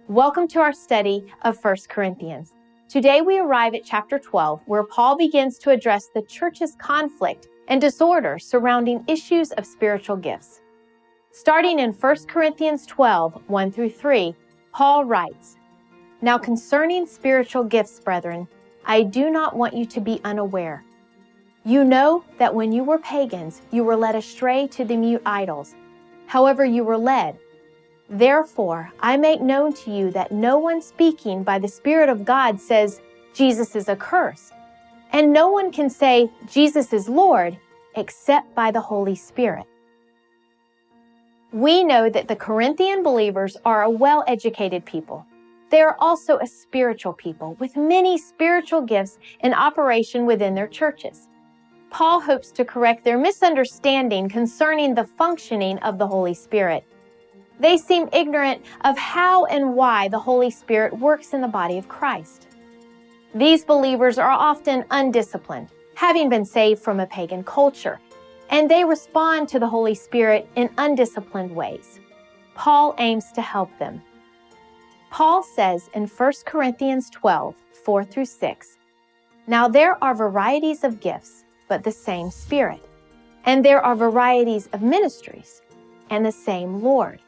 Welcome to our study of 1 Corinthians. Today we arrive at chapter 12, where Paul begins to address the church's conflict and disorder surrounding issues of spiritual gifts. Starting in 1 Corinthians 12, 1 through 3, Paul writes, "Now concerning spiritual gifts, brethren, I do not want you to be unaware. You know that when you were pagans, you were led astray to the mute idols. However you were led. Therefore, I make known to you that no one speaking by the Spirit of God says, 'Jesus is accursed,' and no one can say, 'Jesus is Lord,' except by the Holy Spirit." We know that the Corinthian believers are a well-educated people. They are also a spiritual people with many spiritual gifts in operation within their churches. Paul hopes to correct their misunderstanding concerning the functioning of the Holy Spirit. They seem ignorant of how and why the Holy Spirit works in the body of Christ. These believers are often undisciplined, having been saved from a pagan culture, and they respond to the Holy Spirit in undisciplined ways. Paul aims to help them. Paul says in 1 Corinthians 12, 4 through 6, "Now there are varieties of gifts, but the same Spirit. And there are varieties of ministries, and the same Lord.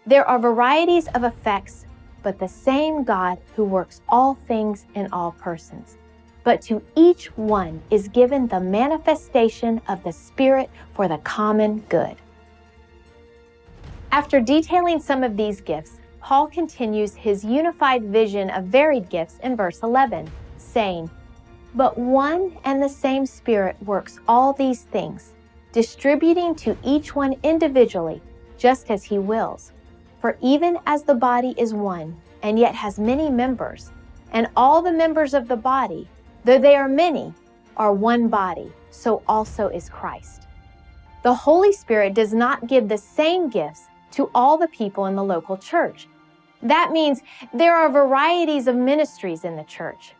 There are varieties of effects, but the same God who works all things in all persons. But to each one is given the manifestation of the Spirit for the common good." After detailing some of these gifts, Paul continues his unified vision of varied gifts in verse 11, saying, "But one and the same Spirit works all these things, distributing to each one individually, just as he wills. For even as the body is one, and yet has many members, and all the members of the body, though they are many, are one body, so also is Christ." The Holy Spirit does not give the same gifts to all the people in the local church. That means there are varieties of ministries in the church.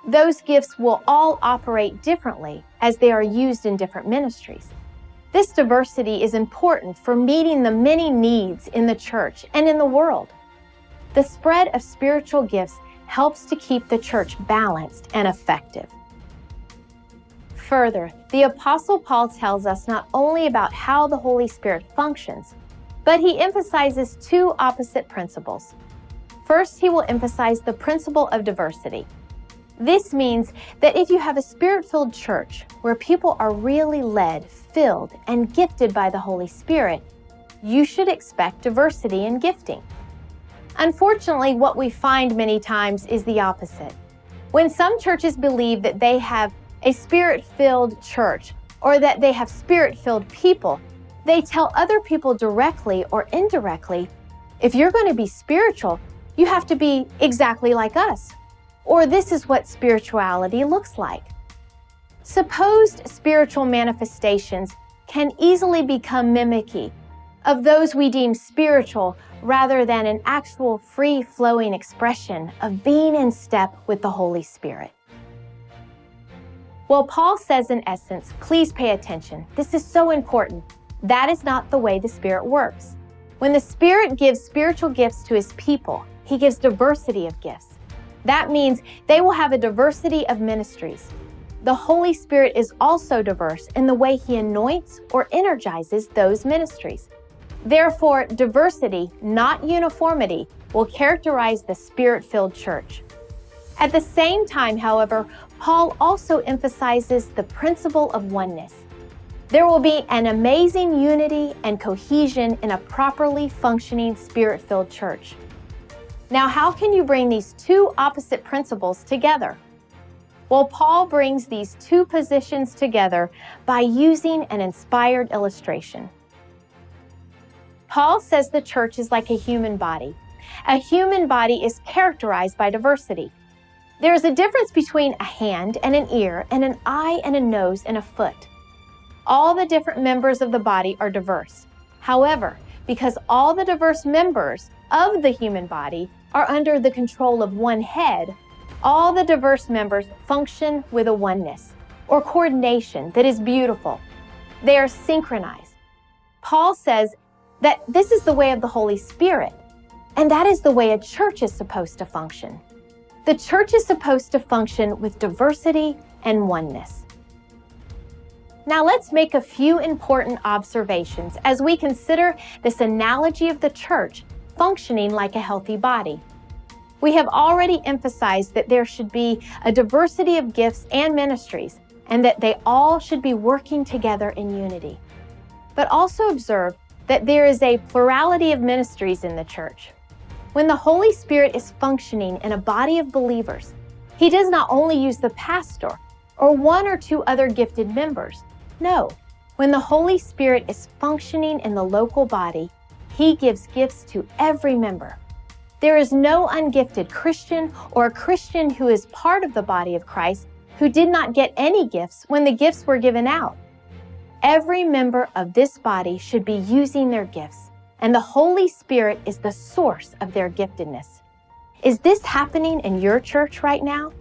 Those gifts will all operate differently as they are used in different ministries. This diversity is important for meeting the many needs in the church and in the world. The spread of spiritual gifts helps to keep the church balanced and effective. Further, the Apostle Paul tells us not only about how the Holy Spirit functions, but he emphasizes two opposite principles. First, he will emphasize the principle of diversity. This means that if you have a Spirit-filled church where people are really led, filled, and gifted by the Holy Spirit, you should expect diversity in gifting. Unfortunately, what we find many times is the opposite. When some churches believe that they have a Spirit-filled church or that they have Spirit-filled people, they tell other people directly or indirectly, "If you're going to be spiritual, you have to be exactly like us." Or "This is what spirituality looks like." Supposed spiritual manifestations can easily become mimicky of those we deem spiritual rather than an actual free-flowing expression of being in step with the Holy Spirit. Well, Paul says in essence, please pay attention. This is so important. That is not the way the Spirit works. When the Spirit gives spiritual gifts to His people, He gives diversity of gifts. That means they will have a diversity of ministries. The Holy Spirit is also diverse in the way He anoints or energizes those ministries. Therefore, diversity, not uniformity, will characterize the Spirit-filled church. At the same time, however, Paul also emphasizes the principle of oneness. There will be an amazing unity and cohesion in a properly functioning Spirit-filled church. Now, how can you bring these two opposite principles together? Well, Paul brings these two positions together by using an inspired illustration. Paul says the church is like a human body. A human body is characterized by diversity. There is a difference between a hand and an ear and an eye and a nose and a foot. All the different members of the body are diverse. However, because all the diverse members of the human body are under the control of one head, all the diverse members function with a oneness or coordination that is beautiful. They are synchronized. Paul says that this is the way of the Holy Spirit. And that is the way a church is supposed to function. The church is supposed to function with diversity and oneness. Now let's make a few important observations as we consider this analogy of the church functioning like a healthy body. We have already emphasized that there should be a diversity of gifts and ministries, and that they all should be working together in unity. But also observe that there is a plurality of ministries in the church. When the Holy Spirit is functioning in a body of believers, He does not only use the pastor or one or two other gifted members. No, when the Holy Spirit is functioning in the local body, He gives gifts to every member. There is no ungifted Christian or a Christian who is part of the body of Christ who did not get any gifts when the gifts were given out. Every member of this body should be using their gifts, and the Holy Spirit is the source of their giftedness. Is this happening in your church right now?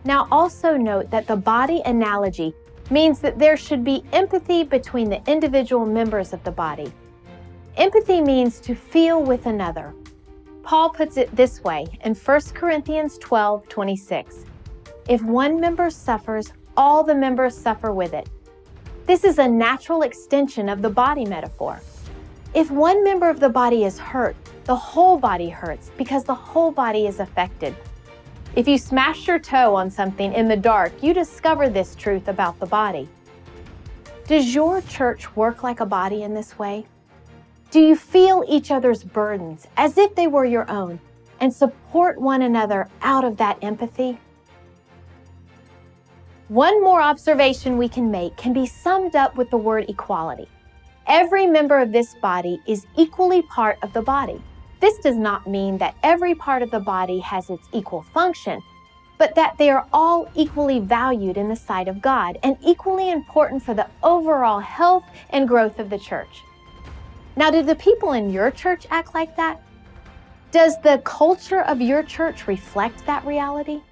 Now also note that the body analogy means that there should be empathy between the individual members of the body. Empathy means to feel with another. Paul puts it this way in 1 Corinthians 12:26. If one member suffers, all the members suffer with it. This is a natural extension of the body metaphor. If one member of the body is hurt, the whole body hurts because the whole body is affected. If you smash your toe on something in the dark, you discover this truth about the body. Does your church work like a body in this way? Do you feel each other's burdens as if they were your own and support one another out of that empathy? One more observation we can make can be summed up with the word equality. Every member of this body is equally part of the body. This does not mean that every part of the body has its equal function, but that they are all equally valued in the sight of God and equally important for the overall health and growth of the church. Now, do the people in your church act like that? Does the culture of your church reflect that reality?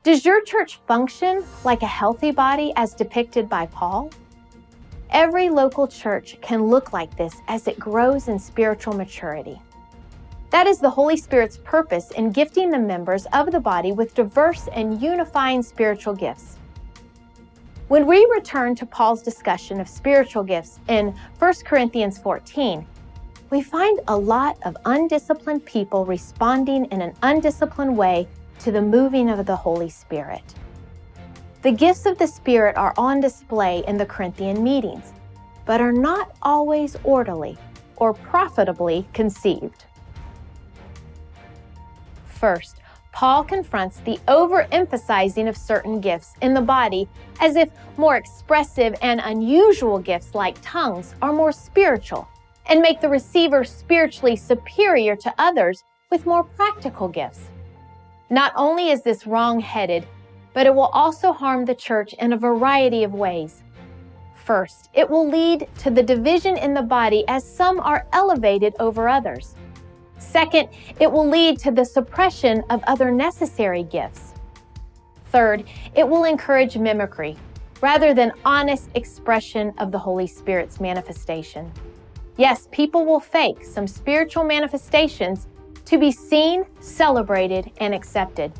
Does your church function like a healthy body as depicted by Paul? Every local church can look like this as it grows in spiritual maturity. That is the Holy Spirit's purpose in gifting the members of the body with diverse and unifying spiritual gifts. When we return to Paul's discussion of spiritual gifts in 1 Corinthians 14, we find a lot of undisciplined people responding in an undisciplined way to the moving of the Holy Spirit. The gifts of the Spirit are on display in the Corinthian meetings, but are not always orderly or profitably conceived. First, Paul confronts the overemphasizing of certain gifts in the body as if more expressive and unusual gifts like tongues are more spiritual and make the receiver spiritually superior to others with more practical gifts. Not only is this wrong-headed, but it will also harm the church in a variety of ways. First, it will lead to the division in the body as some are elevated over others. Second, it will lead to the suppression of other necessary gifts. Third, it will encourage mimicry rather than honest expression of the Holy Spirit's manifestation. Yes, people will fake some spiritual manifestations to be seen, celebrated, and accepted.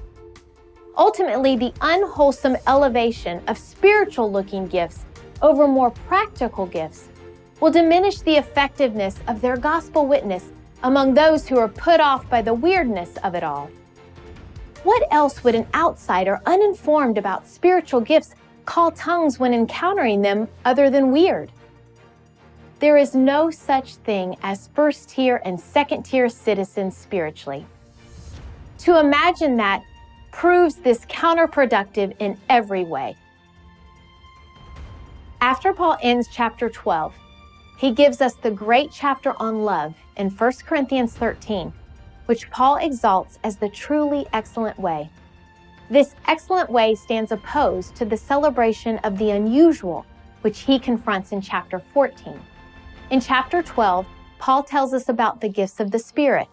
Ultimately, the unwholesome elevation of spiritual-looking gifts over more practical gifts will diminish the effectiveness of their gospel witness among those who are put off by the weirdness of it all. What else would an outsider uninformed about spiritual gifts call tongues when encountering them other than weird? There is no such thing as first-tier and second-tier citizens spiritually. To imagine that proves this counterproductive in every way. After Paul ends chapter 12, he gives us the great chapter on love in 1 Corinthians 13, which Paul exalts as the truly excellent way. This excellent way stands opposed to the celebration of the unusual, which he confronts in chapter 14. In chapter 12, Paul tells us about the gifts of the Spirit,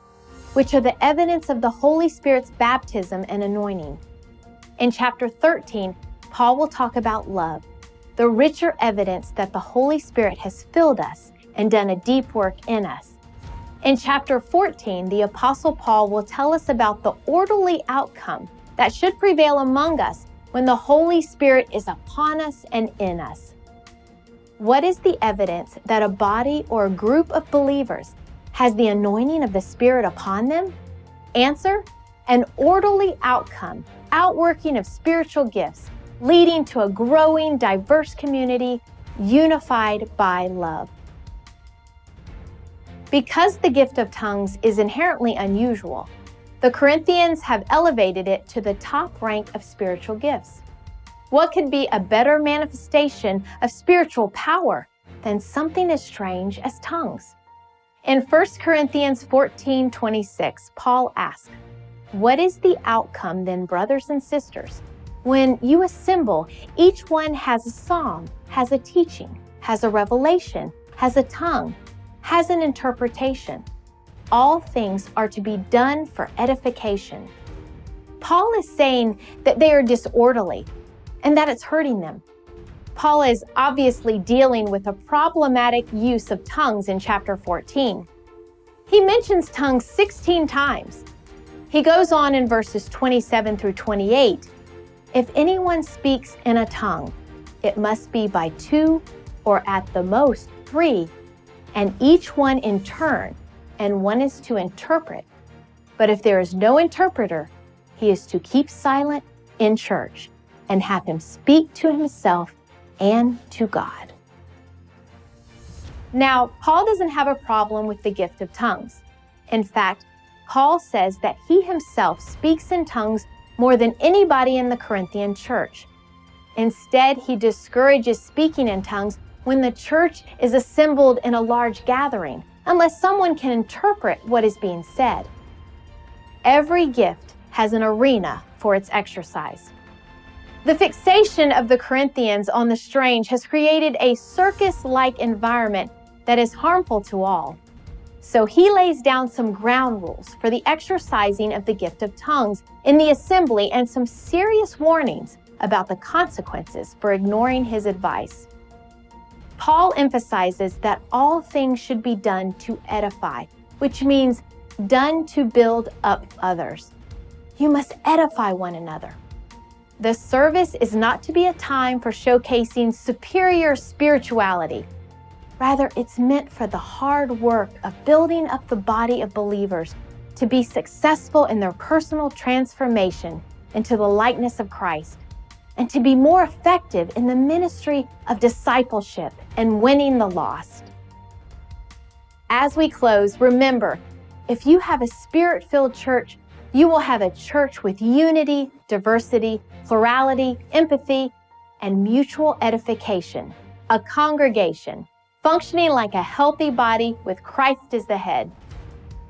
which are the evidence of the Holy Spirit's baptism and anointing. In chapter 13, Paul will talk about love, the richer evidence that the Holy Spirit has filled us and done a deep work in us. In chapter 14, the Apostle Paul will tell us about the orderly outcome that should prevail among us when the Holy Spirit is upon us and in us. What is the evidence that a body or a group of believers has the anointing of the Spirit upon them? Answer: an orderly outcome, outworking of spiritual gifts, leading to a growing, diverse community unified by love. Because the gift of tongues is inherently unusual, the Corinthians have elevated it to the top rank of spiritual gifts. What could be a better manifestation of spiritual power than something as strange as tongues? In 1 Corinthians 14:26, Paul asks, "What is the outcome then, brothers and sisters? When you assemble, each one has a psalm, has a teaching, has a revelation, has a tongue, has an interpretation. All things are to be done for edification." Paul is saying that they are disorderly and that it's hurting them. Paul is obviously dealing with a problematic use of tongues in chapter 14. He mentions tongues 16 times. He goes on in verses 27 through 28. "If anyone speaks in a tongue, it must be by 2 or at the most 3, and each one in turn, and one is to interpret. But if there is no interpreter, he is to keep silent in church and have him speak to himself and to God." Now, Paul doesn't have a problem with the gift of tongues. In fact, Paul says that he himself speaks in tongues more than anybody in the Corinthian church. Instead, he discourages speaking in tongues when the church is assembled in a large gathering, unless someone can interpret what is being said. Every gift has an arena for its exercise. The fixation of the Corinthians on the strange has created a circus-like environment that is harmful to all. So he lays down some ground rules for the exercising of the gift of tongues in the assembly and some serious warnings about the consequences for ignoring his advice. Paul emphasizes that all things should be done to edify, which means done to build up others. You must edify one another. The service is not to be a time for showcasing superior spirituality. Rather, it's meant for the hard work of building up the body of believers to be successful in their personal transformation into the likeness of Christ, and to be more effective in the ministry of discipleship and winning the lost. As we close, remember, if you have a Spirit-filled church, you will have a church with unity, diversity, plurality, empathy, and mutual edification, a congregation functioning like a healthy body with Christ as the head.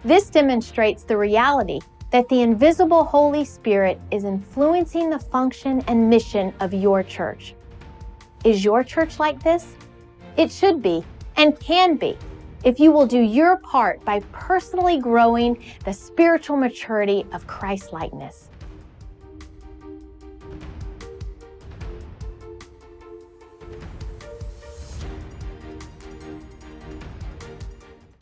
This demonstrates the reality that the invisible Holy Spirit is influencing the function and mission of your church. Is your church like this? It should be and can be if you will do your part by personally growing the spiritual maturity of Christ-likeness.